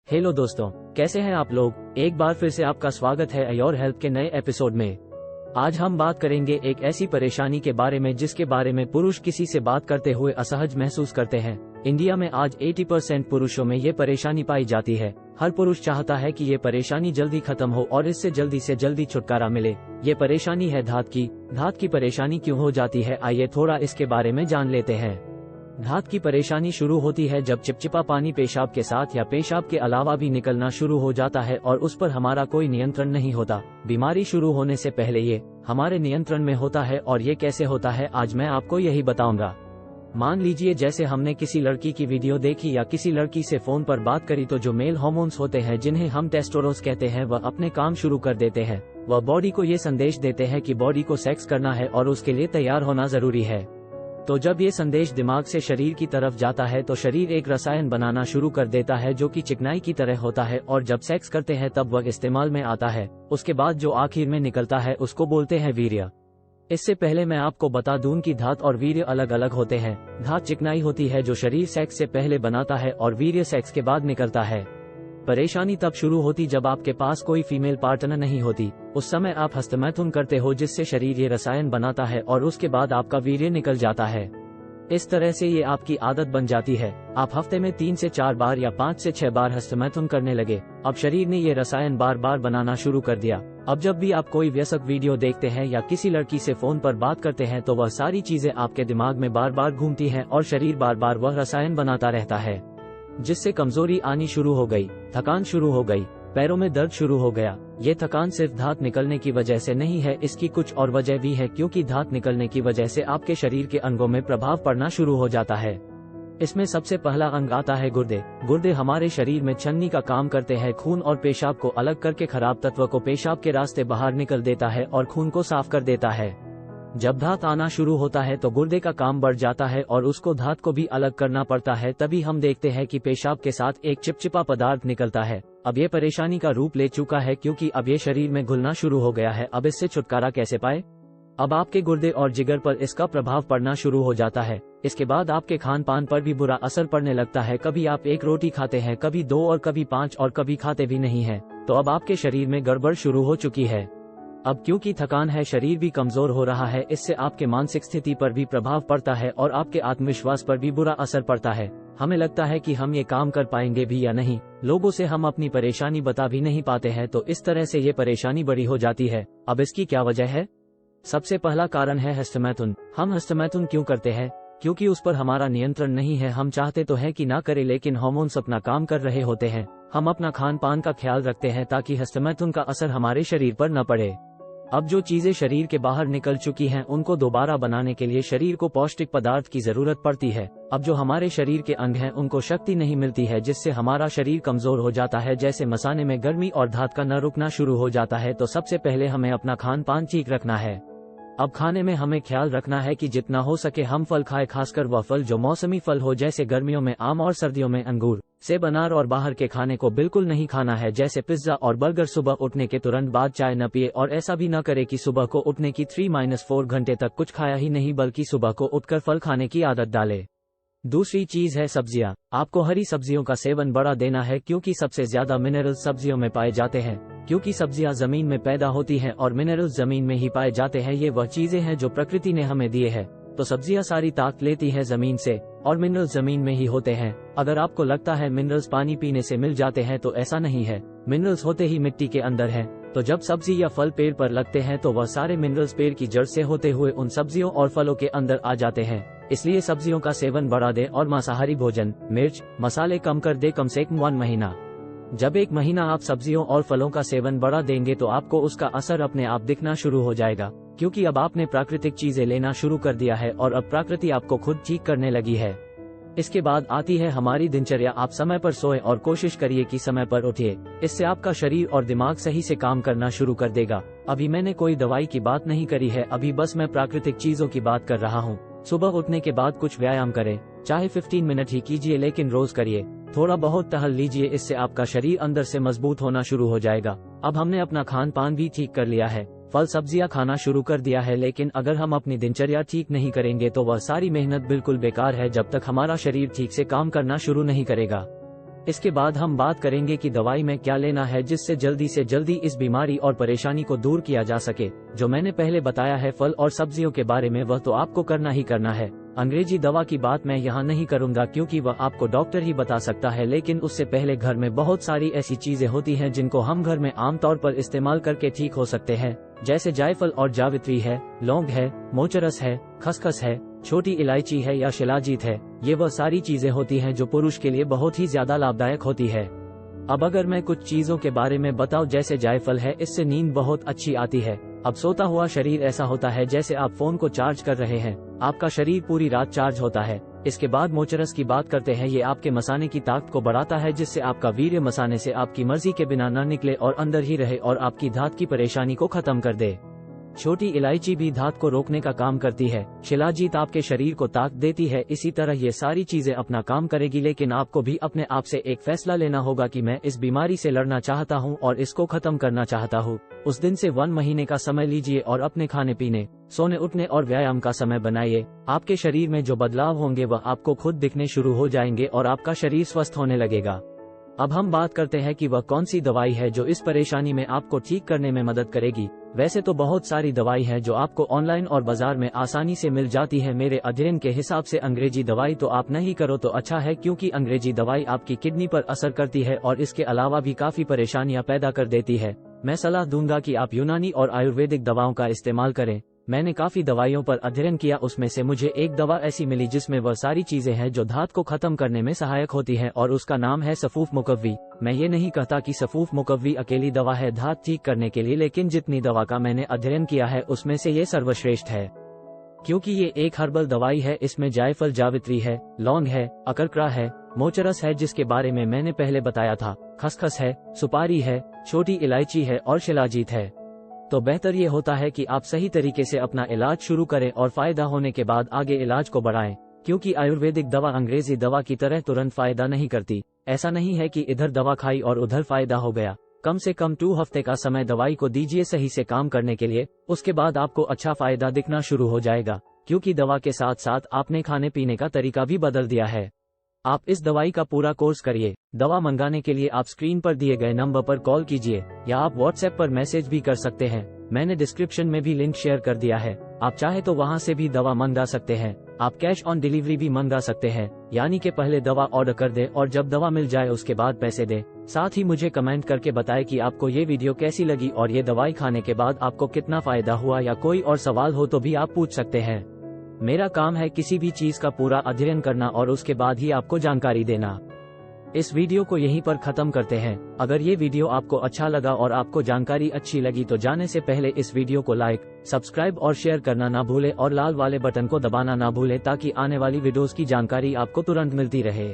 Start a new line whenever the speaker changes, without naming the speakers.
Hello दोस्तों, कैसे हैं आप लोग। एक बार फिर से आपका स्वागत है योर हेल्थ के नए एपिसोड में। आज हम बात करेंगे एक ऐसी परेशानी के बारे में जिसके बारे में पुरुष किसी से बात करते हुए असहज महसूस करते हैं। इंडिया में आज 80% पुरुषों में ये परेशानी पाई जाती है। हर पुरुष चाहता है कि ये परेशानी जल्दी खत्म हो और इससे जल्दी से जल्दी छुटकारा मिले। ये परेशानी है धात की परेशानी क्यों हो जाती है, आइए थोड़ा इसके बारे में जान लेते हैं। धात की परेशानी शुरू होती है जब चिपचिपा पानी पेशाब के साथ या पेशाब के अलावा भी निकलना शुरू हो जाता है और उस पर हमारा कोई नियंत्रण नहीं होता। बीमारी शुरू होने से पहले ये हमारे नियंत्रण में होता है और ये कैसे होता है आज मैं आपको यही बताऊंगा। मान लीजिए जैसे हमने किसी लड़की की वीडियो देखी या किसी लड़की से फोन पर बात करी तो जो मेल हार्मोन्स होते हैं जिन्हें हम टेस्टोस्टेरोन कहते हैं वह अपने काम शुरू कर देते हैं। वह बॉडी को ये संदेश देते हैं कि बॉडी को सेक्स करना है और उसके लिए तैयार होना जरूरी है। तो जब ये संदेश दिमाग से शरीर की तरफ जाता है तो शरीर एक रसायन बनाना शुरू कर देता है जो कि चिकनाई की तरह होता है और जब सेक्स करते हैं तब वह इस्तेमाल में आता है। उसके बाद जो आखिर में निकलता है उसको बोलते हैं वीर्य। इससे पहले मैं आपको बता दूं कि धात और वीर्य अलग अलग होते हैं। धात चिकनाई होती है जो शरीर सेक्स से पहले बनाता है और वीर्य सेक्स के बाद निकलता है। परेशानी तब शुरू होती जब आपके पास कोई फीमेल पार्टनर नहीं होती। उस समय आप हस्तमैथुन करते हो जिससे शरीर ये रसायन बनाता है और उसके बाद आपका वीर्य निकल जाता है। इस तरह से ये आपकी आदत बन जाती है। आप हफ्ते में 3 से 4 बार या 5 से 6 बार हस्तमैथुन करने लगे। अब शरीर ने ये रसायन बार बार बनाना शुरू कर दिया। अब जब भी आप कोई व्यसक वीडियो देखते हैं या किसी लड़की से फोन पर बात करते हैं तो वह सारी चीजें आपके दिमाग में बार बार घूमती हैं और शरीर बार बार वह रसायन बनाता रहता है, जिससे कमजोरी आनी शुरू हो गई, थकान शुरू हो गई, पैरों में दर्द शुरू हो गया। ये थकान सिर्फ धात निकलने की वजह से नहीं है, इसकी कुछ और वजह भी है क्योंकि धात निकलने की वजह से आपके शरीर के अंगों में प्रभाव पड़ना शुरू हो जाता है। इसमें सबसे पहला अंग आता है गुर्दे। गुर्दे हमारे शरीर में छन्नी का काम करते हैं। खून और पेशाब को अलग करके खराब तत्व को पेशाब के रास्ते बाहर निकल देता है और खून को साफ कर देता है। जब धात आना शुरू होता है तो गुर्दे का काम बढ़ जाता है और उसको धात को भी अलग करना पड़ता है। तभी हम देखते हैं कि पेशाब के साथ एक चिपचिपा पदार्थ निकलता है। अब ये परेशानी का रूप ले चुका है क्योंकि अब ये शरीर में घुलना शुरू हो गया है। अब इससे छुटकारा कैसे पाए? अब आपके गुर्दे और जिगर पर इसका प्रभाव पड़ना शुरू हो जाता है। इसके बाद आपके खान पान पर भी बुरा असर पड़ने लगता है। कभी आप 1 रोटी खाते हैं, कभी 2 और कभी 5 और कभी खाते भी नहीं है। तो अब आपके शरीर में गड़बड़ शुरू हो चुकी है। अब क्योंकि थकान है, शरीर भी कमजोर हो रहा है। इससे आपके मानसिक स्थिति पर भी प्रभाव पड़ता है और आपके आत्मविश्वास पर भी बुरा असर पड़ता है। हमें लगता है कि हम ये काम कर पाएंगे भी या नहीं। लोगों से हम अपनी परेशानी बता भी नहीं पाते हैं। तो इस तरह से ये परेशानी बड़ी हो जाती है। अब इसकी क्या वजह है? सबसे पहला कारण है हस्तमैथुन। हम हस्तमैथुन क्यों करते हैं? क्योंकि उस पर हमारा नियंत्रण नहीं है। हम चाहते तो है कि ना करें, लेकिन हार्मोन्स अपना काम कर रहे होते हैं। हम अपना खान पान का ख्याल रखते हैं ताकि हस्तमैथुन का असर हमारे शरीर पर न पड़े। अब जो चीजें शरीर के बाहर निकल चुकी हैं उनको दोबारा बनाने के लिए शरीर को पौष्टिक पदार्थ की जरूरत पड़ती है। अब जो हमारे शरीर के अंग हैं उनको शक्ति नहीं मिलती है, जिससे हमारा शरीर कमजोर हो जाता है। जैसे मसाने में गर्मी और धात का न रुकना शुरू हो जाता है। तो सबसे पहले हमें अपना खान पान ठीक रखना है। अब खाने में हमें ख्याल रखना है कि जितना हो सके हम फल खाएं, खासकर वह फल जो मौसमी फल हो, जैसे गर्मियों में आम और सर्दियों में अंगूर, सेब, अनार। और बाहर के खाने को बिल्कुल नहीं खाना है, जैसे पिज्जा और बर्गर। सुबह उठने के तुरंत बाद चाय न पिए और ऐसा भी न करे कि सुबह को उठने की 3-4 घंटे तक कुछ खाया ही नहीं, बल्कि सुबह को उठकर फल खाने की आदत डाले। दूसरी चीज है सब्जियां। आपको हरी सब्जियों का सेवन बढ़ा देना है क्योंकि सबसे ज्यादा मिनरल्स सब्जियों में पाए जाते हैं। क्योंकि सब्जियां जमीन में पैदा होती हैं और मिनरल्स जमीन में ही पाए जाते हैं। ये वह चीजें हैं जो प्रकृति ने हमें दिए हैं। तो सब्जियां सारी ताकत लेती है जमीन से और मिनरल्स जमीन में ही होते हैं। अगर आपको लगता है मिनरल्स पानी पीने से मिल जाते हैं तो ऐसा नहीं है। मिनरल्स होते ही मिट्टी के अंदर हैं। तो जब सब्जी या फल पेड़ पर लगते हैं तो वह सारे मिनरल्स पेड़ की जड़ से होते हुए उन सब्जियों और फलों के अंदर आ जाते हैं। इसलिए सब्जियों का सेवन बढ़ा दे और मांसाहारी भोजन, मिर्च, मसाले कम कर दे, कम से कम 1 महीना। जब 1 महीना आप सब्जियों और फलों का सेवन बढ़ा देंगे तो आपको उसका असर अपने आप दिखना शुरू हो जाएगा। क्योंकि अब आपने प्राकृतिक चीजें लेना शुरू कर दिया है और अब प्रकृति आपको खुद ठीक करने लगी है। इसके बाद आती है हमारी दिनचर्या। आप समय पर सोएं और कोशिश करिए कि समय पर उठिए। इससे आपका शरीर और दिमाग सही से काम करना शुरू कर देगा। अभी मैंने कोई दवाई की बात नहीं करी है, अभी बस मैं प्राकृतिक चीजों की बात कर रहा हूँ। सुबह उठने के बाद कुछ व्यायाम करें, चाहे 15 मिनट ही कीजिए, लेकिन रोज करिए। थोड़ा बहुत टहल लीजिए, इससे आपका शरीर अंदर से मजबूत होना शुरू हो जाएगा। अब हमने अपना खान पान भी ठीक कर लिया है, फल सब्जियां खाना शुरू कर दिया है, लेकिन अगर हम अपनी दिनचर्या ठीक नहीं करेंगे तो वह सारी मेहनत बिल्कुल बेकार है जब तक हमारा शरीर ठीक से काम करना शुरू नहीं करेगा। इसके बाद हम बात करेंगे कि दवाई में क्या लेना है जिससे जल्दी से जल्दी इस बीमारी और परेशानी को दूर किया जा सके। जो मैंने पहले बताया है फल और सब्जियों के बारे में, वह तो आपको करना ही करना है। अंग्रेजी दवा की बात मैं यहाँ नहीं करूँगा क्योंकि वह आपको डॉक्टर ही बता सकता है, लेकिन उससे पहले घर में बहुत सारी ऐसी चीजें होती हैं जिनको हम घर में आमतौर पर इस्तेमाल करके ठीक हो सकते हैं, जैसे जायफल और जावित्री है, लौंग है, मोचरस है, खसखस है, छोटी इलायची है या शिलाजीत है। ये वह सारी चीजें होती हैं जो पुरुष के लिए बहुत ही ज्यादा लाभदायक होती है। अब अगर मैं कुछ चीजों के बारे में बताऊं, जैसे जायफल है, इससे नींद बहुत अच्छी आती है। अब सोता हुआ शरीर ऐसा होता है जैसे आप फोन को चार्ज कर रहे हैं, आपका शरीर पूरी रात चार्ज होता है। इसके बाद मोचरस की बात करते हैं। ये आपके मसाने की ताकत को बढ़ाता है, जिससे आपका वीर्य मसाने से आपकी मर्जी के बिना न निकले और अंदर ही रहे और आपकी धात की परेशानी को खत्म कर दे। छोटी इलायची भी धात को रोकने का काम करती है। शिलाजीत आपके शरीर को ताकत देती है। इसी तरह ये सारी चीजें अपना काम करेगी, लेकिन आपको भी अपने आप से एक फैसला लेना होगा कि मैं इस बीमारी से लड़ना चाहता हूँ और इसको खत्म करना चाहता हूँ। उस दिन से 1 महीने का समय लीजिए और अपने खाने पीने, सोने उठने और व्यायाम का समय बनाइए। आपके शरीर में जो बदलाव होंगे वह आपको खुद दिखने शुरू हो जाएंगे और आपका शरीर स्वस्थ होने लगेगा। अब हम बात करते हैं कि वह कौन सी दवाई है जो इस परेशानी में आपको ठीक करने में मदद करेगी। वैसे तो बहुत सारी दवाई है जो आपको ऑनलाइन और बाजार में आसानी से मिल जाती है। मेरे अध्ययन के हिसाब से अंग्रेजी दवाई तो आप नहीं करो तो अच्छा है, क्योंकि अंग्रेजी दवाई आपकी किडनी पर असर करती है और इसके अलावा भी काफी परेशानियां पैदा कर देती है। मैं सलाह दूंगा कि आप यूनानी और आयुर्वेदिक दवाओं का इस्तेमाल करें। मैंने काफी दवाइयों पर अध्ययन किया, उसमें से मुझे एक दवा ऐसी मिली जिसमें वह सारी चीजें हैं जो धात को खत्म करने में सहायक होती हैं, और उसका नाम है सफूफ मुकव्वी। मैं ये नहीं कहता कि सफूफ मुकव्वी अकेली दवा है धात ठीक करने के लिए, लेकिन जितनी दवा का मैंने अध्ययन किया है उसमें से ये सर्वश्रेष्ठ है, क्योंकि ये एक हर्बल दवाई है। इसमें जायफल, जावित्री है, लौंग है, अकरकरा है, मोचरस है जिसके बारे में मैंने पहले बताया था, खसखस है, सुपारी है, छोटी इलायची है और शिलाजीत है। तो बेहतर ये होता है कि आप सही तरीके से अपना इलाज शुरू करें और फायदा होने के बाद आगे इलाज को बढ़ाएं, क्योंकि आयुर्वेदिक दवा अंग्रेजी दवा की तरह तुरंत फायदा नहीं करती। ऐसा नहीं है कि इधर दवा खाई और उधर फायदा हो गया। कम से कम 2 हफ्ते का समय दवाई को दीजिए सही से काम करने के लिए, उसके बाद आपको अच्छा फायदा दिखना शुरू हो जाएगा, क्योंकि दवा के साथ साथ आपने खाने पीने का तरीका भी बदल दिया है। आप इस दवाई का पूरा कोर्स करिए। दवा मंगाने के लिए आप स्क्रीन पर दिए गए नंबर पर कॉल कीजिए या आप व्हाट्सएप पर मैसेज भी कर सकते हैं। मैंने डिस्क्रिप्शन में भी लिंक शेयर कर दिया है, आप चाहे तो वहां से भी दवा मंगा सकते हैं। आप कैश ऑन डिलीवरी भी मंगा सकते हैं, यानी कि पहले दवा ऑर्डर कर दे और जब दवा मिल जाए उसके बाद पैसे दे। साथ ही मुझे कमेंट करके बताएं कि आपको ये वीडियो कैसी लगी और ये दवाई खाने के बाद आपको कितना फायदा हुआ, या कोई और सवाल हो तो भी आप पूछ सकते हैं। मेरा काम है किसी भी चीज का पूरा अध्ययन करना और उसके बाद ही आपको जानकारी देना। इस वीडियो को यहीं पर खत्म करते हैं। अगर ये वीडियो आपको अच्छा लगा और आपको जानकारी अच्छी लगी तो जाने से पहले इस वीडियो को लाइक, सब्सक्राइब और शेयर करना ना भूले और लाल वाले बटन को दबाना ना भूले, ताकि आने वाली वीडियोस की जानकारी आपको तुरंत मिलती रहे।